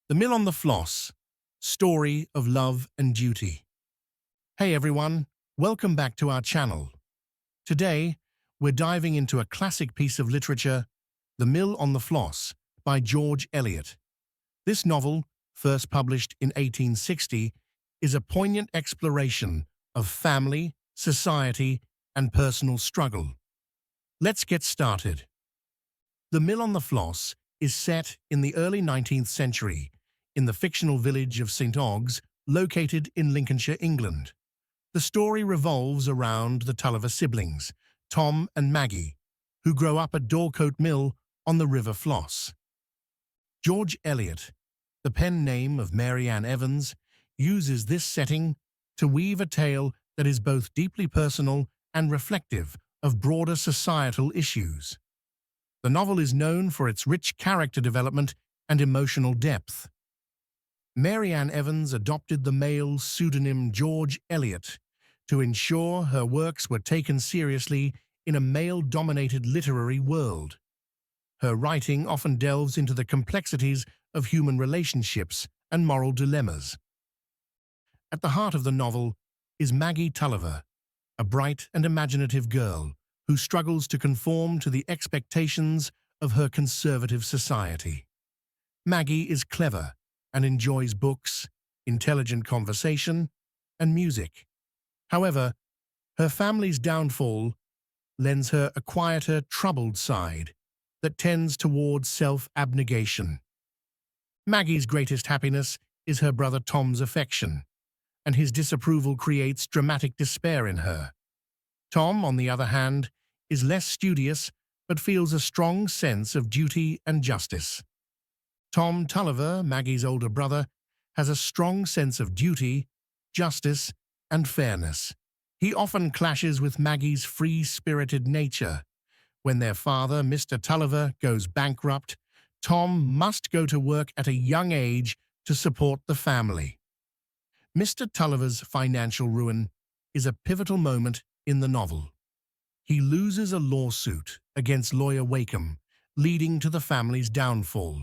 The Mill on the Floss, Story of Love and Duty. Hey everyone, welcome back to our channel. Today, we're diving into a classic piece of literature, The Mill on the Floss by George Eliot. This novel, first published in 1860, is a poignant exploration of family, society, and personal struggle. Let's get started. The Mill on the Floss is set in the early 19th century in the fictional village of St. Ogg's, located in Lincolnshire, England. The story revolves around the Tulliver siblings, Tom and Maggie, who grow up at Dorcote Mill on the River Floss. George Eliot, the pen name of Mary Ann Evans, uses this setting to weave a tale that is both deeply personal and reflective of broader societal issues. The novel is known for its rich character development and emotional depth. Mary Ann Evans adopted the male pseudonym George Eliot to ensure her works were taken seriously in a male-dominated literary world. Her writing often delves into the complexities of human relationships and moral dilemmas. At the heart of the novel is Maggie Tulliver, a bright and imaginative girl who struggles to conform to the expectations of her conservative society. Maggie is clever and enjoys books, intelligent conversation, and music. However, her family's downfall lends her a quieter, troubled side that tends towards self-abnegation. Maggie's greatest happiness is her brother Tom's affection, and his disapproval creates dramatic despair in her. Tom, on the other hand, is less studious but feels a strong sense of duty and justice. Tom Tulliver, Maggie's older brother, has a strong sense of duty, justice, and fairness. He often clashes with Maggie's free-spirited nature. When their father, Mr. Tulliver, goes bankrupt, Tom must go to work at a young age to support the family. Mr. Tulliver's financial ruin is a pivotal moment in the novel. He loses a lawsuit against lawyer Wakeham, leading to the family's downfall.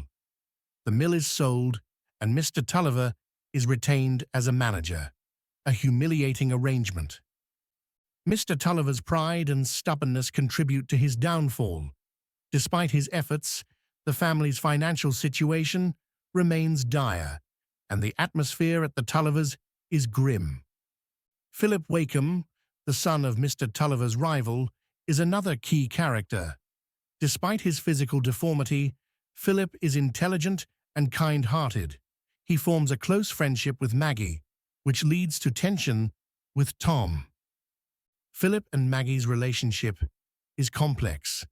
The mill is sold, and Mr. Tulliver is retained as a manager, a humiliating arrangement. Mr. Tulliver's pride and stubbornness contribute to his downfall. Despite his efforts, the family's financial situation remains dire, and the atmosphere at the Tullivers is grim. Philip Wakeham, the son of Mr. Tulliver's rival, is another key character. Despite his physical deformity, Philip is intelligent and kind-hearted. He forms a close friendship with Maggie, which leads to tension with Tom. Philip and Maggie's relationship is complex.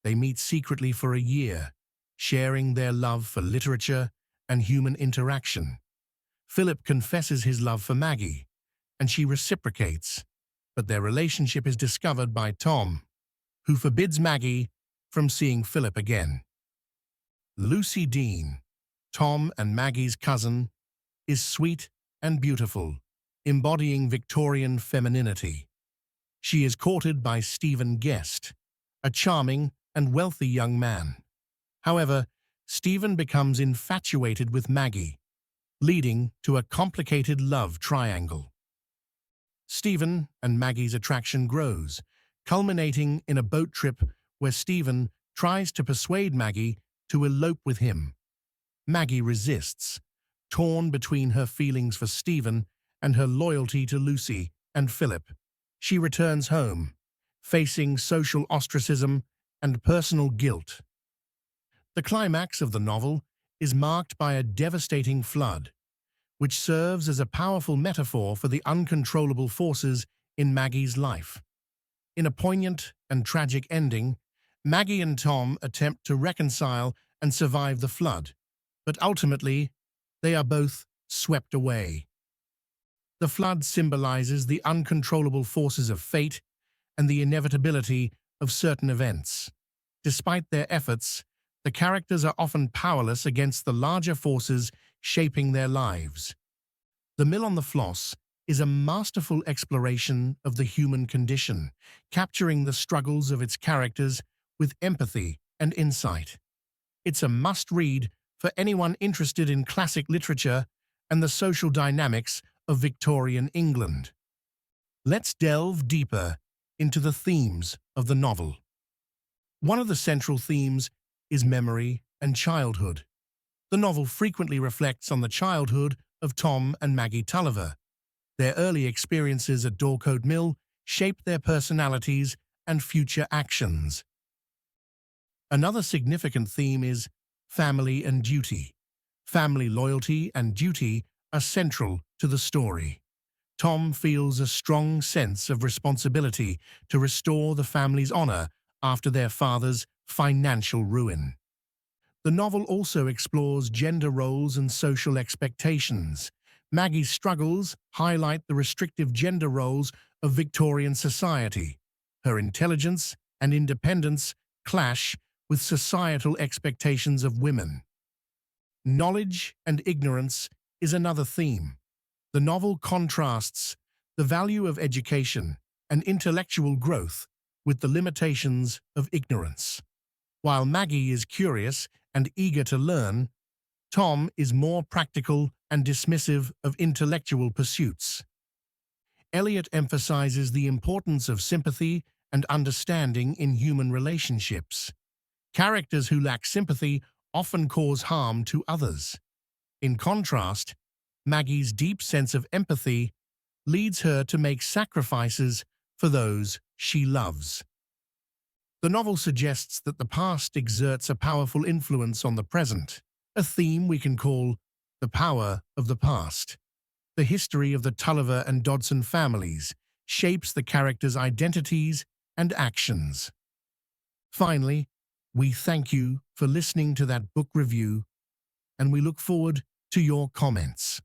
They meet secretly for a year, sharing their love for literature and human interaction. Philip confesses his love for Maggie, and she reciprocates, but their relationship is discovered by Tom, who forbids Maggie from seeing Philip again. Lucy Dean, Tom and Maggie's cousin, is sweet and beautiful, embodying Victorian femininity. She is courted by Stephen Guest, a charming and wealthy young man. However, Stephen becomes infatuated with Maggie, leading to a complicated love triangle. Stephen and Maggie's attraction grows, culminating in a boat trip where Stephen tries to persuade Maggie to elope with him. Maggie resists, torn between her feelings for Stephen and her loyalty to Lucy and Philip. She returns home, facing social ostracism and personal guilt. The climax of the novel is marked by a devastating flood, which serves as a powerful metaphor for the uncontrollable forces in Maggie's life. In a poignant and tragic ending, Maggie and Tom attempt to reconcile and survive the flood, but ultimately, they are both swept away. The flood symbolizes the uncontrollable forces of fate and the inevitability of certain events. Despite their efforts, the characters are often powerless against the larger forces shaping their lives. The Mill on the Floss is a masterful exploration of the human condition, capturing the struggles of its characters with empathy and insight. It's a must-read for anyone interested in classic literature and the social dynamics of Victorian England. Let's delve deeper into the themes of the novel. One of the central themes is memory and childhood. The novel frequently reflects on the childhood of Tom and Maggie Tulliver. Their early experiences at Dorcote Mill shaped their personalities and future actions. Another significant theme is family and duty. Family loyalty and duty are central to the story. Tom feels a strong sense of responsibility to restore the family's honor after their father's financial ruin. The novel also explores gender roles and social expectations. Maggie's struggles highlight the restrictive gender roles of Victorian society. Her intelligence and independence clash with societal expectations of women. Knowledge and ignorance is another theme. The novel contrasts the value of education and intellectual growth with the limitations of ignorance. While Maggie is curious and eager to learn, Tom is more practical and dismissive of intellectual pursuits. Eliot emphasizes the importance of sympathy and understanding in human relationships. Characters who lack sympathy often cause harm to others. In contrast, Maggie's deep sense of empathy leads her to make sacrifices for those she loves. The novel suggests that the past exerts a powerful influence on the present, a theme we can call the power of the past. The history of the Tulliver and Dodson families shapes the characters' identities and actions. Finally, we thank you for listening to that book review, and we look forward to your comments.